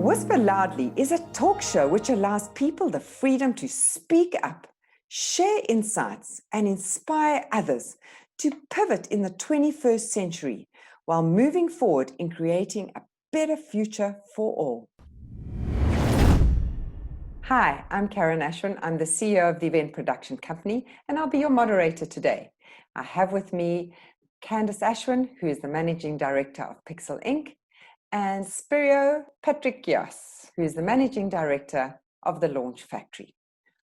Whisper Loudly is a talk show which allows people the freedom to speak up, share insights, and inspire others to pivot in the 21st century while moving forward in creating a better future for all. Hi, I'm Karen Ashwin. I'm the CEO of the event production company, and I'll be your moderator today. I have with me Candice Ashwin, who is the Managing Director of Pixel Inc., and Spero Patricios, who is the Managing Director of the Launch Factory.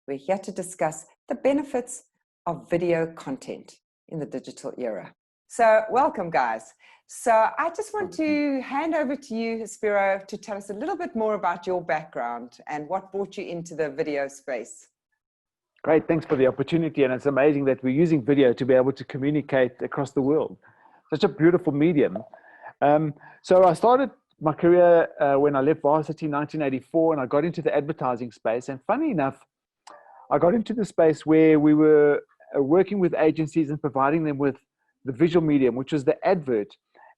We're here to discuss the benefits of video content in the digital era. So welcome, guys. So I just want to hand over to you, Spero, to tell us a little bit more about your background and what brought you into the video space. Great, thanks for the opportunity. And it's amazing that we're using video to be able to communicate across the world. Such a beautiful medium. So I started my career when I left varsity in 1984, and I got into the advertising space. And funny enough, I got into the space where we were working with agencies and providing them with the visual medium, which was the advert.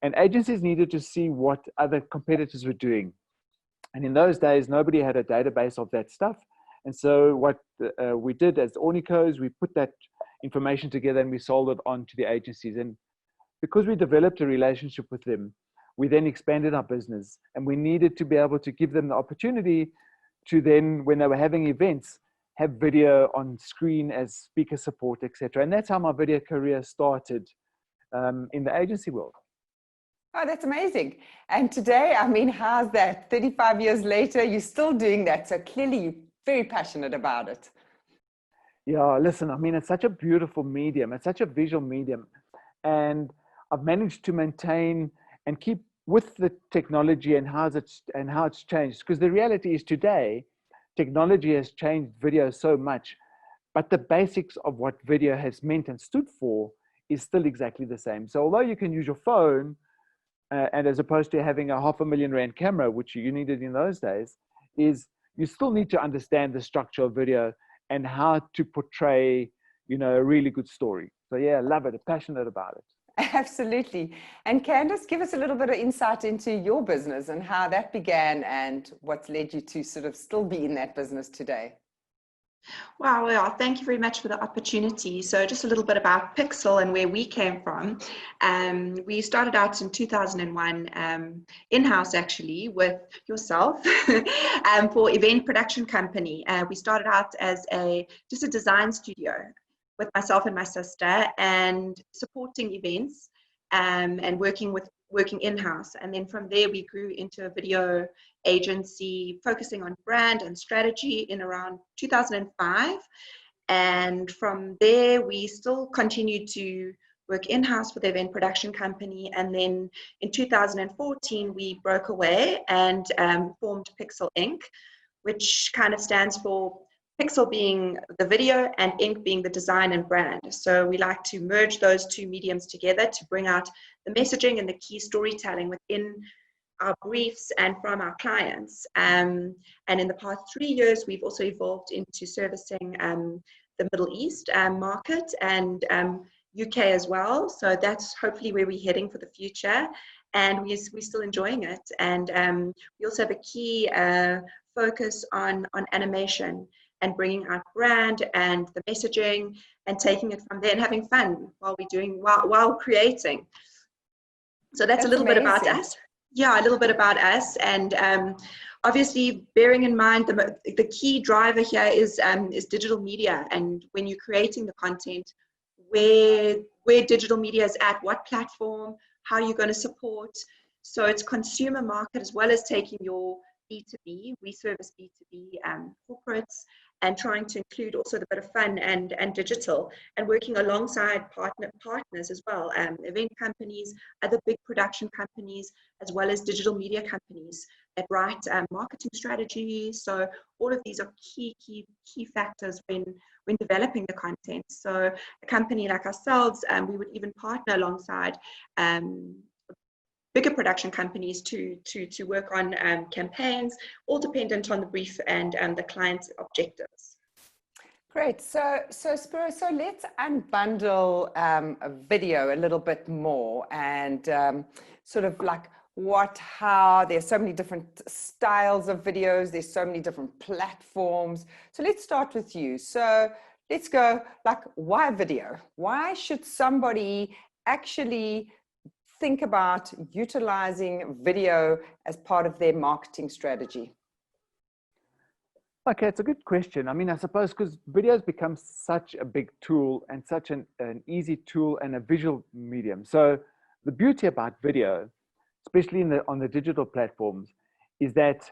And agencies needed to see what other competitors were doing. And in those days, nobody had a database of that stuff. And so what we did as Ornicos, we put that information together and we sold it on to the agencies. And because we developed a relationship with them, we then expanded our business, and we needed to be able to give them the opportunity to then, when they were having events, have video on screen as speaker support, etc. And that's how my video career started in the agency world. Oh, that's amazing. And today, I mean, how's that? 35 years later, you're still doing that. So clearly you're very passionate about it. Yeah, listen, I mean, it's such a beautiful medium. It's such a visual medium. And I've managed to maintain and keep with the technology and how it's changed. Because the reality is today, technology has changed video so much, but the basics of what video has meant and stood for is still exactly the same. So although you can use your phone, and as opposed to having a R500,000 camera, which you needed in those days, is you still need to understand the structure of video and how to portray, a really good story. So yeah, I love it. I'm passionate about it. Absolutely. And Candice, give us a little bit of insight into your business and how that began and what's led you to sort of still be in that business today. Wow, well, thank you very much for the opportunity. So just a little bit about Pixel and where we came from. We started out in 2001 in-house actually with yourself for event production company. We started out as just a design studio with myself and my sister and supporting events and working in-house. And then from there, we grew into a video agency focusing on brand and strategy in around 2005. And from there, we still continued to work in-house with the event production company. And then in 2014, we broke away and formed Pixel Inc., which kind of stands for Pixel being the video and Inc being the design and brand. So we like to merge those two mediums together to bring out the messaging and the key storytelling within our briefs and from our clients. And in the past 3 years, we've also evolved into servicing the Middle East market and UK as well. So that's hopefully where we're heading for the future. And we're still enjoying it. And we also have a key focus on animation and bringing out brand and the messaging and taking it from there and having fun while creating. So that's a little bit about us. Yeah, a little bit about us. And obviously bearing in mind the key driver here is digital media. And when you're creating the content, where digital media is at, what platform, how you're going to support. So it's consumer market as well as taking your B2B. We service B2B corporates and trying to include also the bit of fun and digital and working alongside partners as well, event companies, other big production companies, as well as digital media companies that write marketing strategies. So all of these are key factors when developing the content. So a company like ourselves, we would even partner alongside bigger production companies to work on campaigns, all dependent on the brief and the client's objectives. Great. So Spero, so let's unbundle video a little bit more and sort of like how. There's so many different styles of videos. There's so many different platforms. So let's start with you. So let's go, like, why video? Why should somebody actually think about utilizing video as part of their marketing strategy? Okay, it's a good question. I mean, I suppose because videos become such a big tool and such an easy tool and a visual medium. So the beauty about video, especially on the digital platforms, is that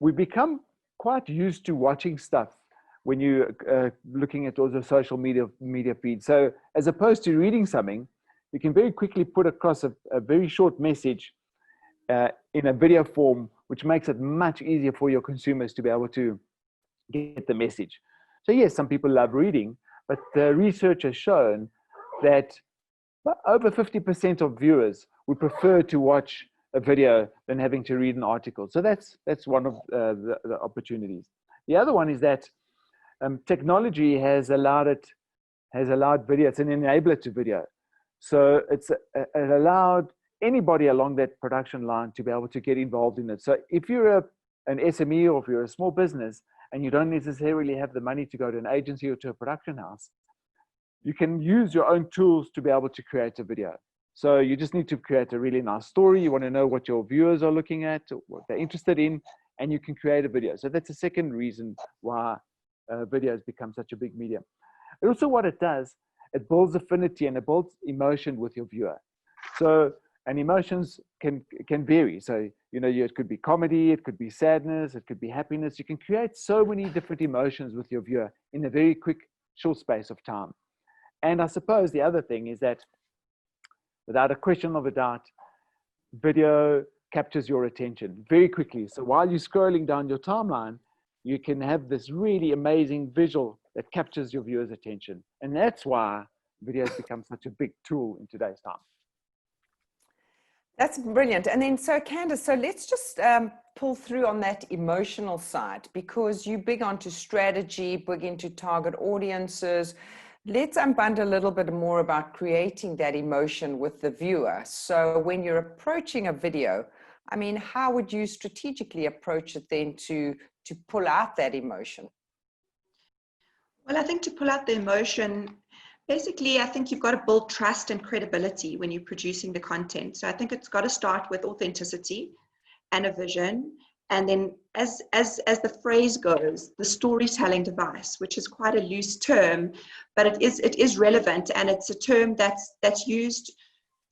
we become quite used to watching stuff when you're looking at all the social media feeds. So as opposed to reading something, you can very quickly put across a very short message in a video form, which makes it much easier for your consumers to be able to get the message. So yes, some people love reading, but the research has shown that over 50% of viewers would prefer to watch a video than having to read an article. So that's one of the opportunities. The other one is that technology has allowed video. It's an enabler to video. So it allowed anybody along that production line to be able to get involved in it. So if you're an SME or if you're a small business and you don't necessarily have the money to go to an agency or to a production house, you can use your own tools to be able to create a video. So you just need to create a really nice story. You want to know what your viewers are looking at, what they're interested in, and you can create a video. So that's the second reason why videos become such a big medium. And also what it does, it builds affinity and it builds emotion with your viewer. So, and emotions can vary. So, you know, it could be comedy, it could be sadness, it could be happiness. You can create so many different emotions with your viewer in a very quick, short space of time. And I suppose the other thing is that, without a question of a doubt, video captures your attention very quickly. So while you're scrolling down your timeline, you can have this really amazing visual that captures your viewer's attention. And that's why videos become such a big tool in today's time. That's brilliant. And then, so Candace, so let's just pull through on that emotional side, because you're big onto strategy, big into target audiences. Let's unbundle a little bit more about creating that emotion with the viewer. So when you're approaching a video, I mean, how would you strategically approach it then to pull out that emotion? Well, I think to pull out the emotion, basically, I think you've got to build trust and credibility when you're producing the content. So I think it's got to start with authenticity and a vision. And then as the phrase goes, the storytelling device, which is quite a loose term, but it is relevant, and it's a term that's used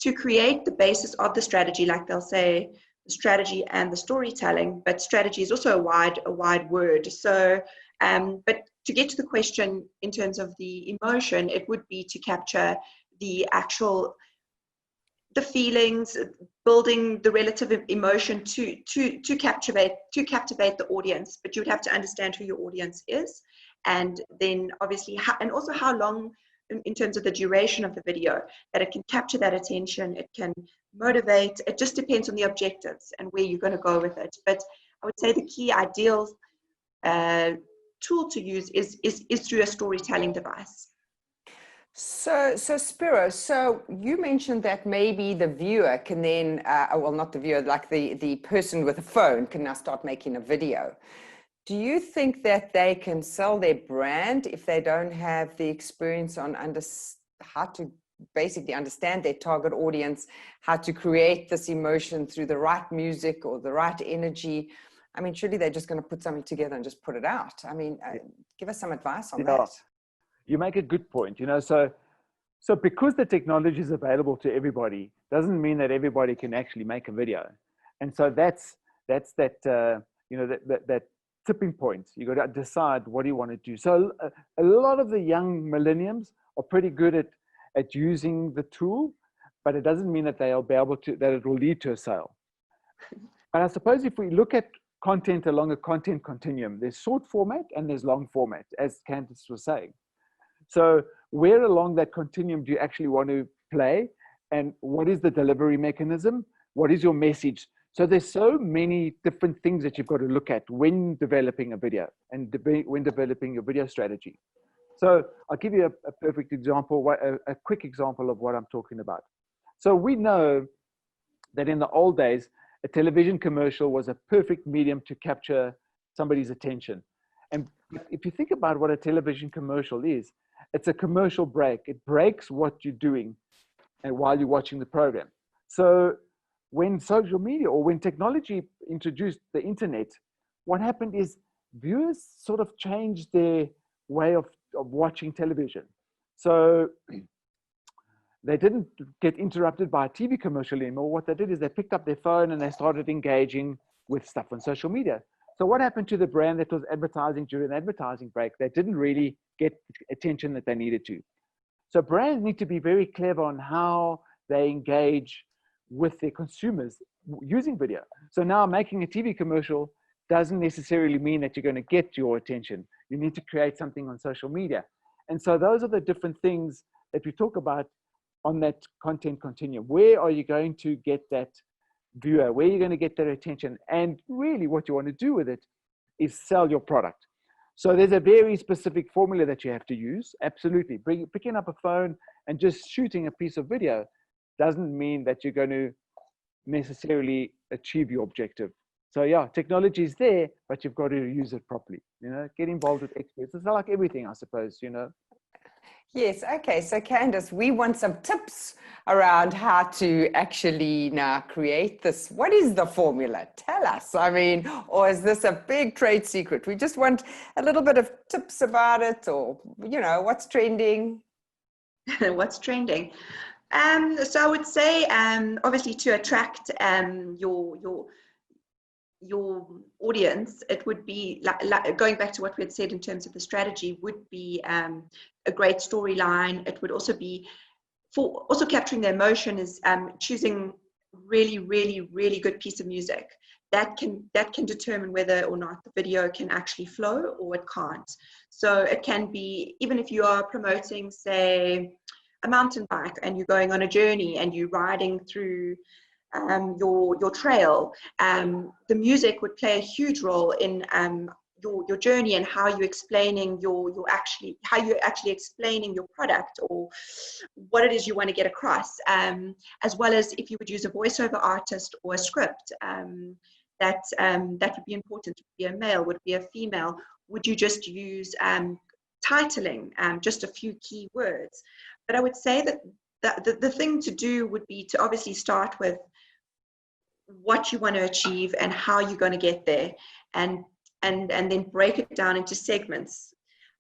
to create the basis of the strategy. Like they'll say the strategy and the storytelling, but strategy is also a wide word. So, but to get to the question in terms of the emotion, it would be to capture the feelings, building the relative emotion to captivate the audience. But you would have to understand who your audience is, and then obviously how long, in terms of the duration of the video, that it can capture that attention, it can motivate. It just depends on the objectives and where you're going to go with it. But I would say the key ideal tool to use is through a storytelling device. So Spero, so you mentioned that maybe the viewer can then, well, not the viewer, like the person with a phone can now start making a video. Do you think that they can sell their brand if they don't have the experience on how to basically understand their target audience, how to create this emotion through the right music or the right energy? I mean, surely they're just going to put something together and just put it out. I mean, give us some advice on that. You make a good point, you know, so because the technology is available to everybody, doesn't mean that everybody can actually make a video. And so that's that, you know, that tipping point. You got to decide what do you want to do. So a lot of the young millennials are pretty good at using the tool, but it doesn't mean that they'll be able to, that it will lead to a sale. But I suppose if we look at content along a content continuum, there's short format and there's long format, as Candace was saying. So where along that continuum do you actually want to play? And what is the delivery mechanism? What is your message? So there's so many different things that you've got to look at when developing a video and when developing your video strategy. So I'll give you a perfect example, a quick example of what I'm talking about. So we know that in the old days, a television commercial was a perfect medium to capture somebody's attention. And if you think about what a television commercial is, it's a commercial break. It breaks what you're doing and while you're watching the program. So when social media or when technology introduced the internet, what happened is viewers sort of changed their way of watching television. So they didn't get interrupted by a TV commercial anymore. What they did is they picked up their phone and they started engaging with stuff on social media. So what happened to the brand that was advertising during the advertising break? They didn't really get attention that they needed to. So brands need to be very clever on how they engage with their consumers using video. So now making a TV commercial doesn't necessarily mean that you're going to get your attention. You need to create something on social media. And so those are the different things that we talk about on that content continuum. Where are you going to get that viewer? Where are you going to get their attention? And really what you want to do with it is sell your product. So there's a very specific formula that you have to use. Absolutely. Picking up a phone and just shooting a piece of video doesn't mean that you're going to necessarily achieve your objective. So yeah, technology is there, but you've got to use it properly. You know, get involved with experts. It's like everything, I suppose, you know. Yes. Okay. So Candace, we want some tips around how to actually now create this. What is the formula? Tell us. I mean, or is this a big trade secret? We just want a little bit of tips about it, or, you know, what's trending. What's trending? So I would say, obviously, to attract your audience, it would be like going back to what we had said in terms of the strategy, would be a great storyline. It would also be for also capturing the emotion is choosing really good piece of music that can determine whether or not the video can actually flow or it can't. So it can be, even if you are promoting, say, a mountain bike and you're going on a journey and you're riding through your trail, the music would play a huge role in your journey and how you're explaining how you're actually explaining your product or what it is you want to get across, as well as if you would use a voiceover artist or a script, that would be important. Would it be a male? Would it be a female? Would you just use titling, just a few key words? But I would say that the thing to do would be to obviously start with what you want to achieve and how you're going to get there, and then break it down into segments,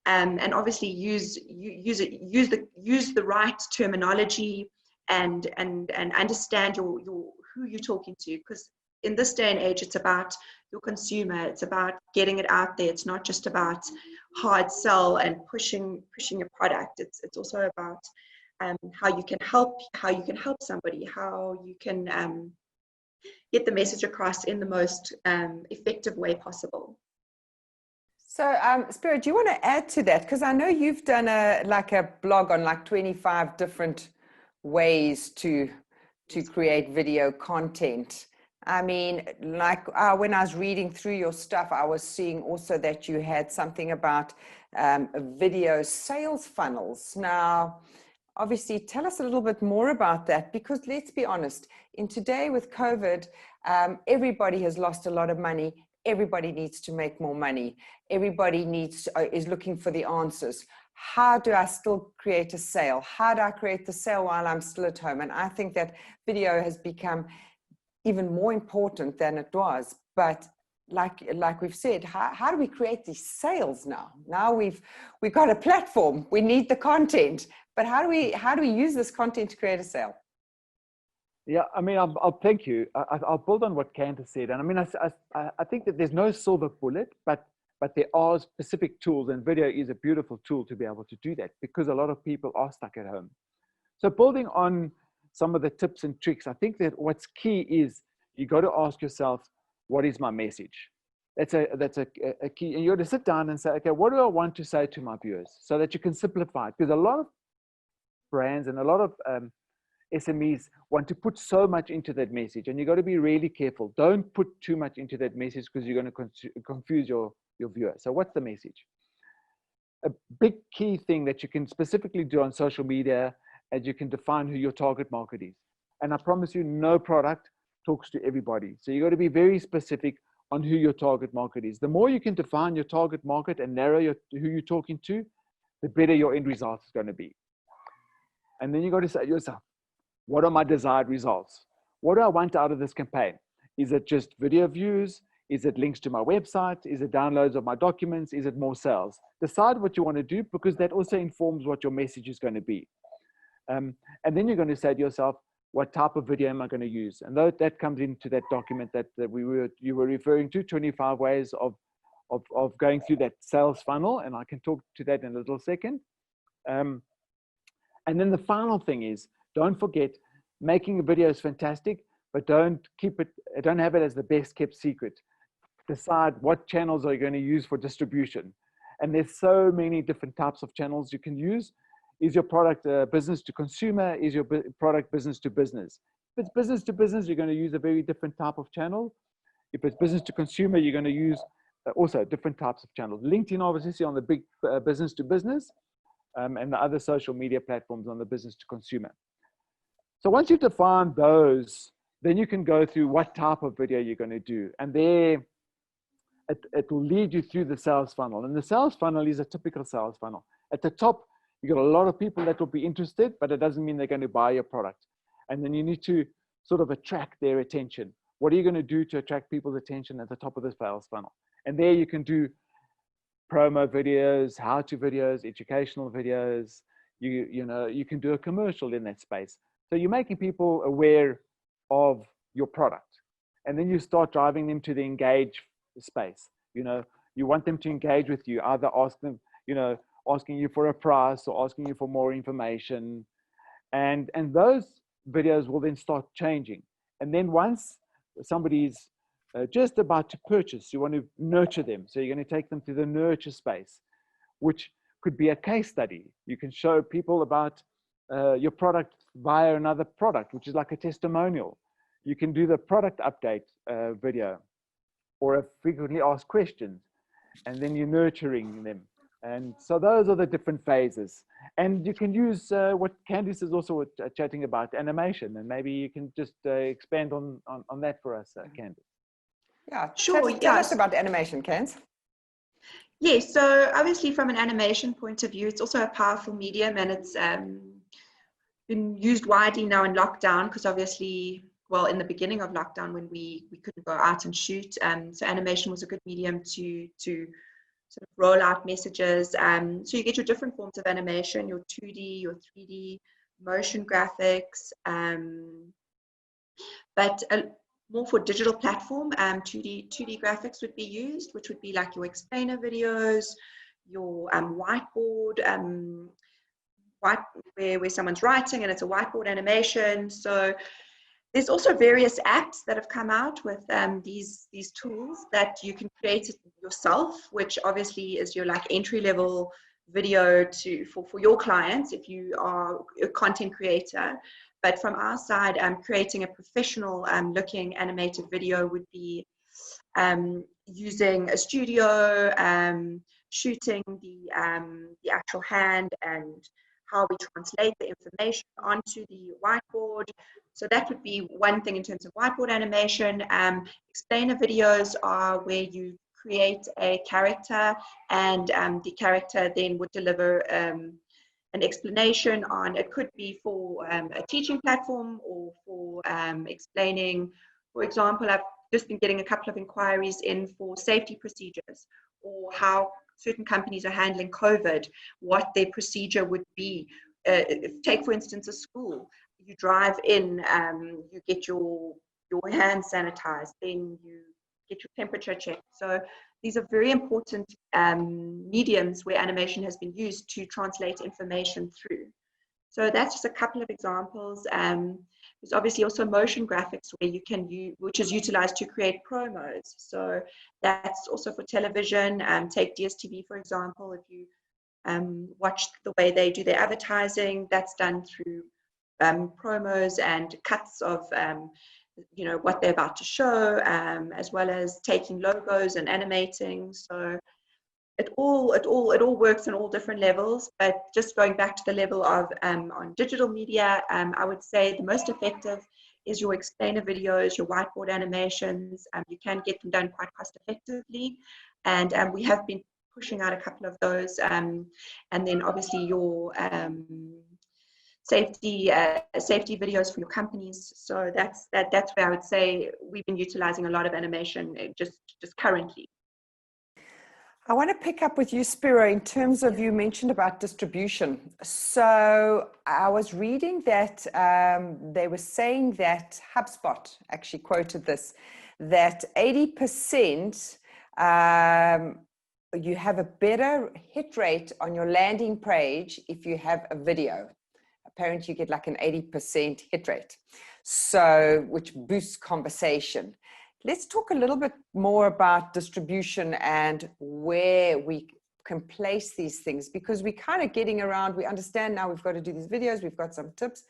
and obviously use the right terminology and understand your who you're talking to, because in this day and age it's about your consumer. It's about getting it out there. It's not just about hard sell and pushing a product. It's also about how you can help somebody, how you can get the message across in the most effective way possible. So, Spero, do you want to add to that? Because I know you've done a blog on 25 different ways to create video content. I mean, when I was reading through your stuff, I was seeing also that you had something about video sales funnels. Now, obviously, tell us a little bit more about that, because let's be honest, in today with COVID, everybody has lost a lot of money. Everybody needs to make more money. Everybody is looking for the answers. How do I still create a sale? How do I create the sale while I'm still at home? And I think that video has become even more important than it was. But like we've said, how do we create these sales now? Now we've got a platform. We need the content. But how do we use this content to create a sale? Yeah, I mean, I'll thank you. I'll build on what Candace said. And I mean, I think that there's no silver bullet, but there are specific tools, and video is a beautiful tool to be able to do that, because a lot of people are stuck at home. So building on some of the tips and tricks, I think that what's key is you got to ask yourself, what is my message? That's a key. And you got to sit down and say, okay, what do I want to say to my viewers, so that you can simplify it? Because a lot of brands and a lot of SMEs want to put so much into that message, and you got to be really careful. Don't put too much into that message, because you're going to confuse your viewer. So what's the message? A big key thing that you can specifically do on social media, as you can define who your target market is. And I promise you, no product talks to everybody. So you got to be very specific on who your target market is. The more you can define your target market and narrow who you're talking to, the better your end result is going to be. And then you got to say to yourself, what are my desired results? What do I want out of this campaign? Is it just video views? Is it links to my website? Is it downloads of my documents? Is it more sales? Decide what you want to do, because that also informs what your message is going to be. And then you're going to say to yourself, what type of video am I going to use? And that comes into that document that you were referring to, 25 ways of going through that sales funnel. And I can talk to that in a little second. And then the final thing is, don't forget, making a video is fantastic, but don't have it as the best kept secret. Decide what channels are you going to use for distribution. And there's so many different types of channels you can use. Is your product business to consumer? Is your product business to business? If it's business to business, you're going to use a very different type of channel. If it's business to consumer, you're going to use also different types of channels. LinkedIn, obviously, on the big business to business, and the other social media platforms on the business to consumer. So once you've defined those, then you can go through what type of video you're going to do. And there, it will lead you through the sales funnel. And the sales funnel is a typical sales funnel. At the top, you got a lot of people that will be interested, but it doesn't mean they're going to buy your product. And then you need to sort of attract their attention. What are you going to do to attract people's attention at the top of the sales funnel? And there you can do promo videos, how-to videos, educational videos. You can do a commercial in that space. So you're making people aware of your product. And then you start driving them to the engage space. You want them to engage with you, either asking you for a price or asking you for more information. And those videos will then start changing. And then once somebody's just about to purchase, you want to nurture them. So you're going to take them to the nurture space, which could be a case study. You can show people about your product via another product, which is like a testimonial. You can do the product update video, or a frequently asked questions, and then you're nurturing them. And so those are the different phases. And you can use what Candice is also chatting about, animation. And maybe you can just expand on that for us, Candice. Yeah, sure. Tell us about animation, Candice. Yes, so obviously from an animation point of view, it's also a powerful medium, and it's been used widely now in lockdown, because obviously, well, in the beginning of lockdown when we couldn't go out and shoot, so animation was a good medium to sort of roll out messages. So you get your different forms of animation, your 2D, your 3D, motion graphics, but more for digital platform, 2D graphics would be used, which would be like your explainer videos, your whiteboard, where someone's writing and it's a whiteboard animation. So there's also various apps that have come out with these tools that you can create it yourself, which obviously is your like entry-level video for your clients if you are a content creator. But from our side, creating a professional looking animated video would be using a studio, shooting the actual hand and how we translate the information onto the whiteboard. So that would be one thing in terms of whiteboard animation. Explainer videos are where you create a character, and the character then would deliver an explanation on, it could be for a teaching platform or for explaining, for example, I've just been getting a couple of inquiries in for safety procedures, or how certain companies are handling COVID, what their procedure would be. Take, for instance, a school. You drive in, you get your hands sanitized, then you get your temperature checked. So these are very important mediums where animation has been used to translate information through. So that's just a couple of examples. There's obviously also motion graphics where you can use, which is utilized to create promos. So that's also for television. Take DSTV, for example. If you watch the way they do their advertising, that's done through promos and cuts of what they're about to show, as well as taking logos and animating. So it all works on all different levels. But just going back to the level of on digital media, I would say the most effective is your explainer videos, your whiteboard animations. You can get them done quite cost effectively. And we have been pushing out a couple of those. And then obviously your safety videos for your companies. So that's where I would say we've been utilizing a lot of animation just currently. I want to pick up with you, Spero, in terms of, you mentioned about distribution. So I was reading that they were saying that HubSpot actually quoted this, that 80% you have a better hit rate on your landing page if you have a video. Apparently you get like an 80% hit rate, so which boosts conversation. Let's talk a little bit more about distribution and where we can place these things, because we're kind of getting around. We understand now we've got to do these videos, we've got some tips,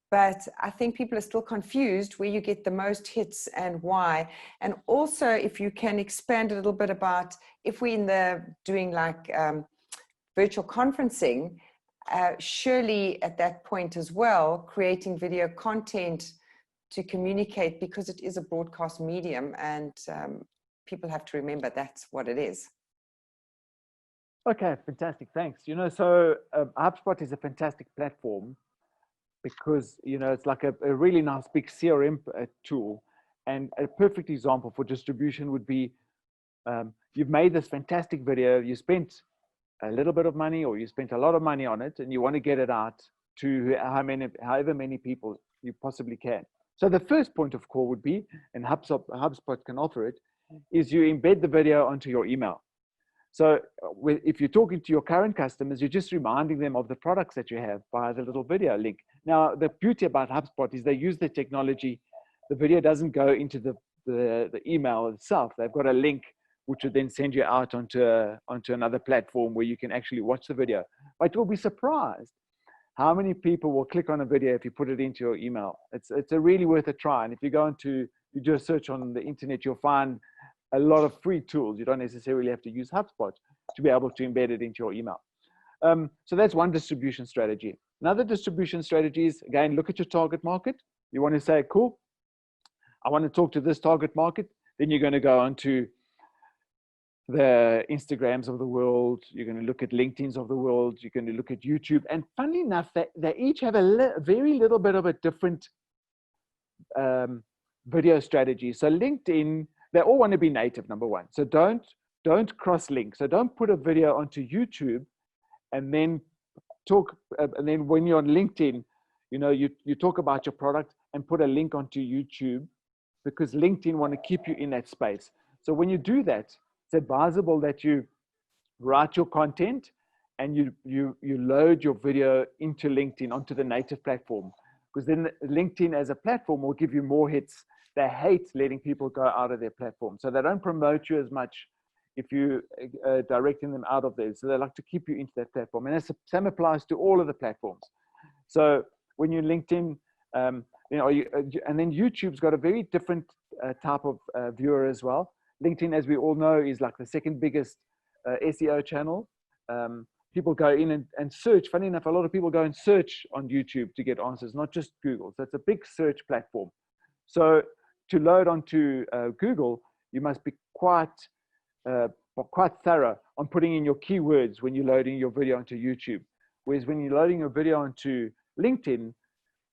but I think people are still confused where you get the most hits and why. And also if you can expand a little bit about, if we're in the doing like virtual conferencing, surely at that point as well, creating video content to communicate, because it is a broadcast medium, and people have to remember that's what it is. Okay, fantastic. Thanks. You know, so HubSpot is a fantastic platform because, you know, it's like a really nice big CRM tool. And a perfect example for distribution would be, you've made this fantastic video, you spent a little bit of money or you spent a lot of money on it, and you want to get it out to however many people you possibly can. So the first point of call would be, and HubSpot can offer it, is you embed the video onto your email. So if you're talking to your current customers, you're just reminding them of the products that you have via the little video link. Now, the beauty about HubSpot is they use the technology. The video doesn't go into the email itself. They've got a link which would then send you out onto another platform where you can actually watch the video. But you'll be surprised how many people will click on a video if you put it into your email. It's a really worth a try. And if you you do a search on the internet, you'll find a lot of free tools. You don't necessarily have to use HubSpot to be able to embed it into your email. So that's one distribution strategy. Another distribution strategy is, again, look at your target market. You want to say, cool, I want to talk to this target market. Then you're going to go onto the Instagrams of the world. You're going to look at LinkedIn's of the world. You're going to look at YouTube. And funnily enough, they each have a very little bit of a different video strategy. So LinkedIn, they all want to be native, number one. So don't cross link. So don't put a video onto YouTube and then and then when you're on LinkedIn, you know, you talk about your product and put a link onto YouTube, because LinkedIn want to keep you in that space. So when you do that, it's advisable that you write your content and you load your video into LinkedIn, onto the native platform, because then LinkedIn as a platform will give you more hits. They hate letting people go out of their platform. So they don't promote you as much if you directing them out of there. So they like to keep you into that platform. And the same applies to all of the platforms. So when you're LinkedIn, you know, and then YouTube's got a very different type of viewer as well. LinkedIn, as we all know, is like the second biggest SEO channel. People go in and search. Funny enough, a lot of people go and search on YouTube to get answers, not just Google. So it's a big search platform. So to load onto Google, you must be quite thorough on putting in your keywords when you're loading your video onto YouTube. Whereas when you're loading your video onto LinkedIn,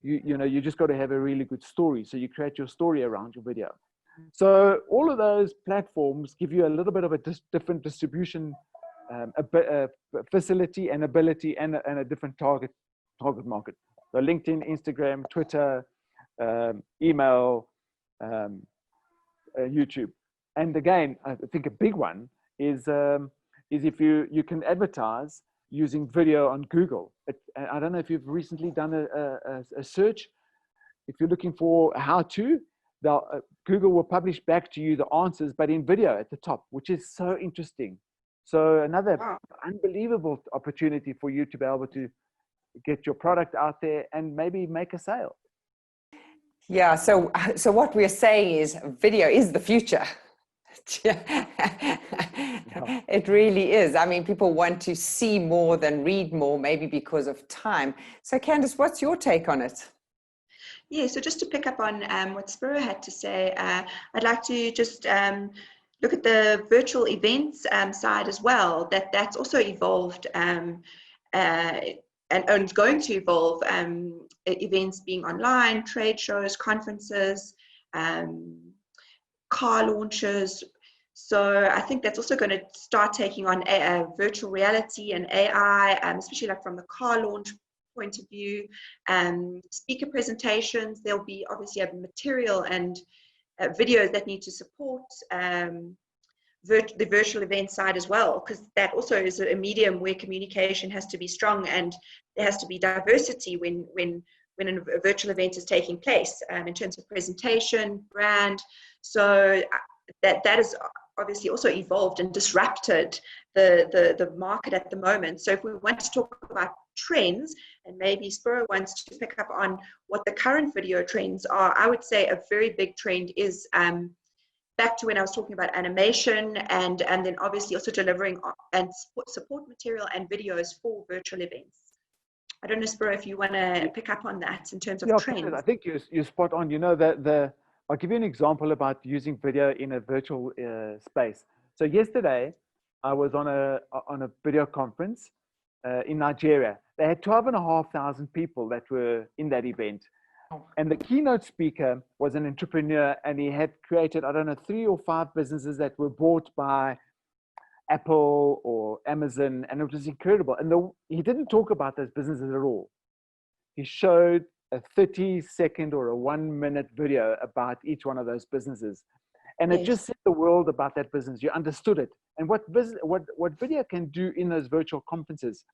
you know, you just got to have a really good story. So you create your story around your video. So all of those platforms give you a little bit of a different distribution facility and ability, and a different target market. So LinkedIn, Instagram, Twitter, email, YouTube. And again, I think a big one is if you can advertise using video on Google. I don't know if you've recently done a search. If you're looking for how to, Google will publish back to you the answers, but in video at the top, which is so interesting. So another unbelievable opportunity for you to be able to get your product out there and maybe make a sale. Yeah, so what we're saying is video is the future. It really is. I mean, people want to see more than read more, maybe because of time. So Candice, what's your take on it? Yeah, so just to pick up on what Spero had to say, I'd like to just look at the virtual events side as well. That's also evolved and going to evolve. Events being online, trade shows, conferences, car launches. So I think that's also going to start taking on virtual reality and AI, especially like from the car launch point of view. Speaker presentations, there'll be obviously a material and videos that need to support the virtual event side as well, because that also is a medium where communication has to be strong and there has to be diversity when a virtual event is taking place in terms of presentation, brand. So that is obviously also evolved and disrupted the market at the moment. So if we want to talk about trends, and maybe Spero wants to pick up on what the current video trends are, I would say a very big trend is back to when I was talking about animation and then obviously also delivering and support material and videos for virtual events. I don't know, Spero, if you want to pick up on that in terms of trends. I think you're spot on. You know, I'll give you an example about using video in a virtual space. So yesterday, I was on a video conference in Nigeria. They had 12,500 people that were in that event. And the keynote speaker was an entrepreneur, and he had created, I don't know, 3 or 5 businesses that were bought by Apple or Amazon, and it was incredible. And he didn't talk about those businesses at all. He showed a 30-second or a 1-minute video about each one of those businesses. And it just said the world about that business. You understood it. And what video can do in those virtual conferences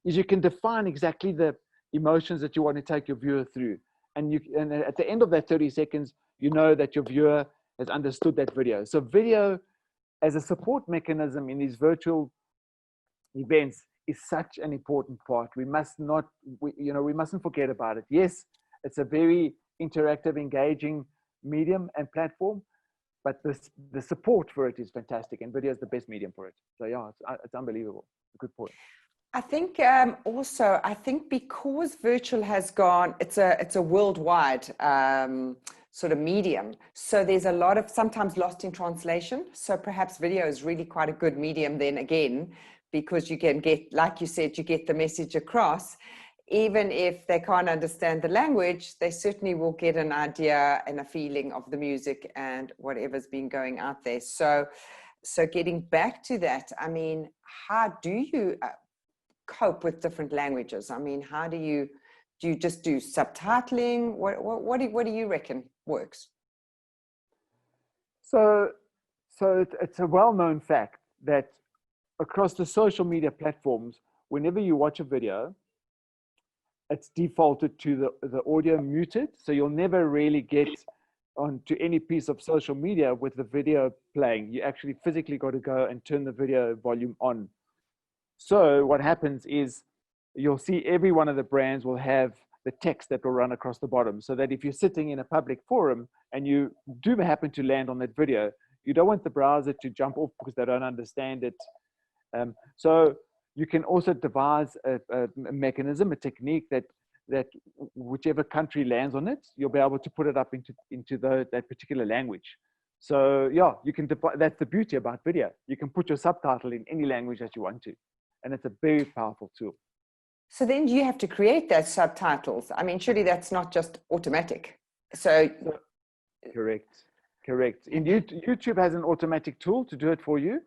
is you can define exactly the emotions that you want to take your viewer through. And at the end of that 30 seconds, you know that your viewer has understood that video. So video as a support mechanism in these virtual events is such an important part. We mustn't forget about it. Yes, it's a very interactive, engaging medium and platform, but the support for it is fantastic, and video is the best medium for it. So yeah, it's unbelievable. Good point. I think also, because virtual has gone, it's a worldwide sort of medium. So there's a lot of sometimes lost in translation. So perhaps video is really quite a good medium then again, because you can get, like you said, you get the message across. Even if they can't understand the language, they certainly will get an idea and a feeling of the music and whatever's been going out there. So getting back to that, I mean, how do you cope with different languages? I mean, how do you just do subtitling? What do you reckon works? So it's a well-known fact that across the social media platforms, whenever you watch a video, it's defaulted to the audio muted. So you'll never really get onto any piece of social media with the video playing. You actually physically got to go and turn the video volume on. So what happens is you'll see every one of the brands will have the text that will run across the bottom, so that if you're sitting in a public forum and you do happen to land on that video, you don't want the browser to jump off because they don't understand it. So you can also devise a mechanism, a technique that whichever country lands on it, you'll be able to put it up into that particular language. So yeah, you can. That's the beauty about video. You can put your subtitle in any language that you want to, and it's a very powerful tool. So then you have to create those subtitles. I mean, surely that's not just automatic. So correct. In YouTube has an automatic tool to do it for you.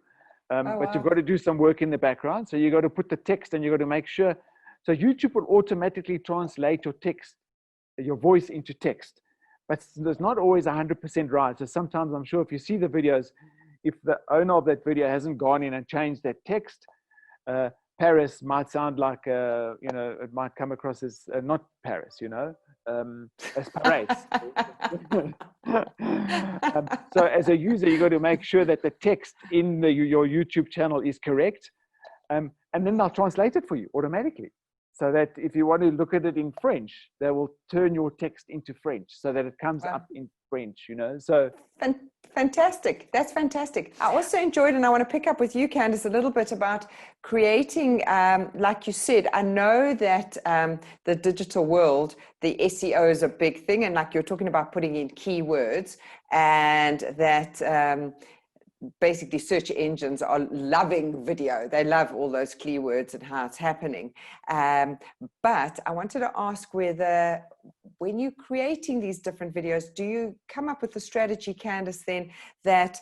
But wow. You've got to do some work in the background. So you got to put the text, and you got to make sure. So YouTube will automatically translate your text, your voice into text. But there's not always 100% right. So sometimes I'm sure if you see the videos, if the owner of that video hasn't gone in and changed that text, Paris might sound like, it might come across as not Paris, as Paris. So as a user, you got to make sure that the text in your YouTube channel is correct. And then they'll translate it for you automatically. So that if you want to look at it in French, they will turn your text into French so that it comes up French, you know. So fantastic. That's fantastic. I also enjoyed, and I want to pick up with you, Candace, a little bit about creating, like you said, I know that the digital world, the SEO is a big thing. And like you're talking about putting in keywords, and that basically search engines are loving video. They love all those keywords and how it's happening. But I wanted to ask whether, when you're creating these different videos, do you come up with a strategy, Candace, then, that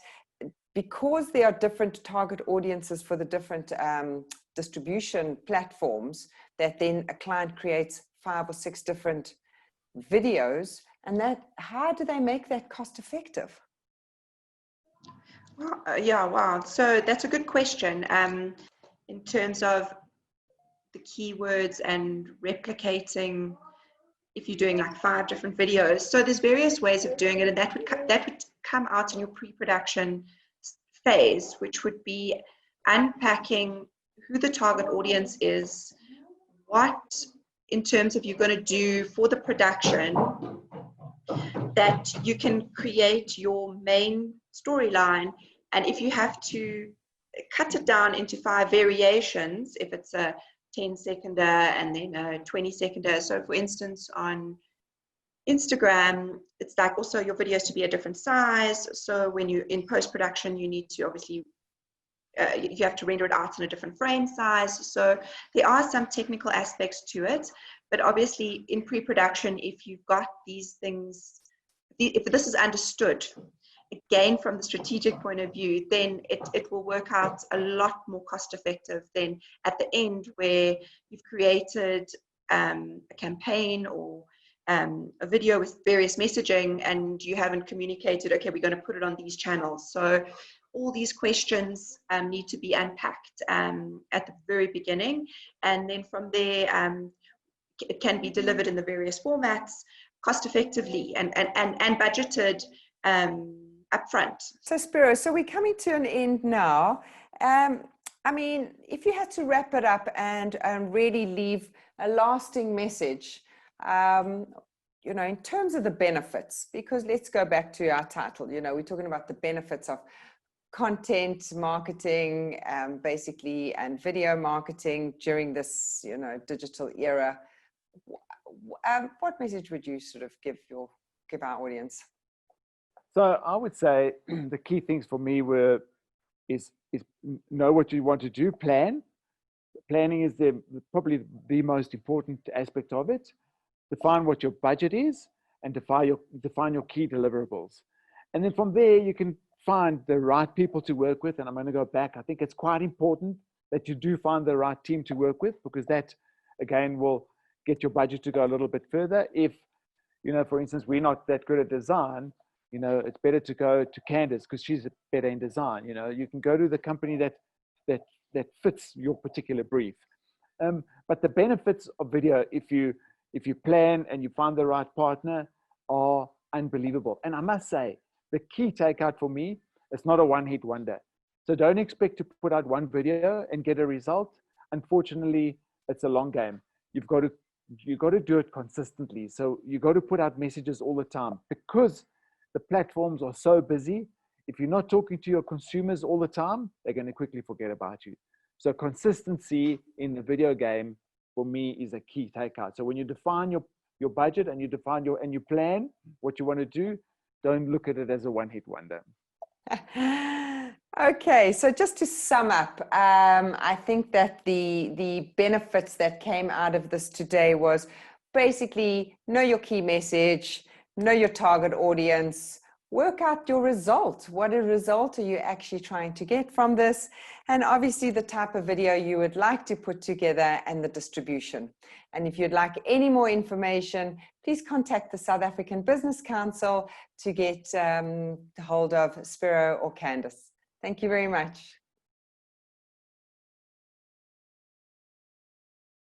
because there are different target audiences for the different distribution platforms, that then a client creates 5 or 6 different videos, and that, how do they make that cost effective? Yeah, wow. So that's a good question. In terms of the keywords and replicating, if you're doing like 5 different videos. So there's various ways of doing it, and that would come out in your pre-production phase, which would be unpacking who the target audience is, what in terms of you're going to do for the production, that you can create your main storyline. And if you have to cut it down into 5 variations, if it's a 10-seconder and then a 20-seconder. So for instance, on Instagram, it's like also your videos to be a different size. So when you're in post-production, you need to obviously, you have to render it out in a different frame size. So there are some technical aspects to it, but obviously in pre-production, if you've got these things, if this is understood, again, from the strategic point of view, then it will work out a lot more cost effective than at the end, where you've created a campaign or a video with various messaging and you haven't communicated, okay, we're going to put it on these channels. So all these questions need to be unpacked at the very beginning, and then from there it can be delivered in the various formats cost effectively and budgeted upfront. So Spero, so we're coming to an end now. I mean, if you had to wrap it up and really leave a lasting message, you know, in terms of the benefits, because let's go back to our title, you know, we're talking about the benefits of content marketing, basically, and video marketing during this, you know, digital era. What message would you sort of give our audience? So I would say the key things for me is know what you want to do, plan. Planning is probably the most important aspect of it. Define what your budget is and define your key deliverables. And then from there, you can find the right people to work with. And I'm going to go back. I think it's quite important that you do find the right team to work with, because that, again, will get your budget to go a little bit further. If, you know, for instance, we're not that good at design, you know, it's better to go to Candace because she's better in design. You know, you can go to the company that fits your particular brief. But the benefits of video, if you plan and you find the right partner, are unbelievable. And I must say, the key takeout for me, it's not a one-hit wonder. So don't expect to put out one video and get a result. Unfortunately, it's a long game. You've got to do it consistently. So you got to put out messages all the time, because the platforms are so busy. If you're not talking to your consumers all the time, they're going to quickly forget about you. So consistency in the video game for me is a key takeout. So when you define your budget and you plan what you want to do, don't look at it as a one-hit wonder. Okay, so just to sum up, I think that the benefits that came out of this today was basically know your key message, know your target audience, work out your result. What a result are you actually trying to get from this? And obviously the type of video you would like to put together and the distribution. And if you'd like any more information, please contact the South African Business Council to get hold of Spero or Candace. Thank you very much.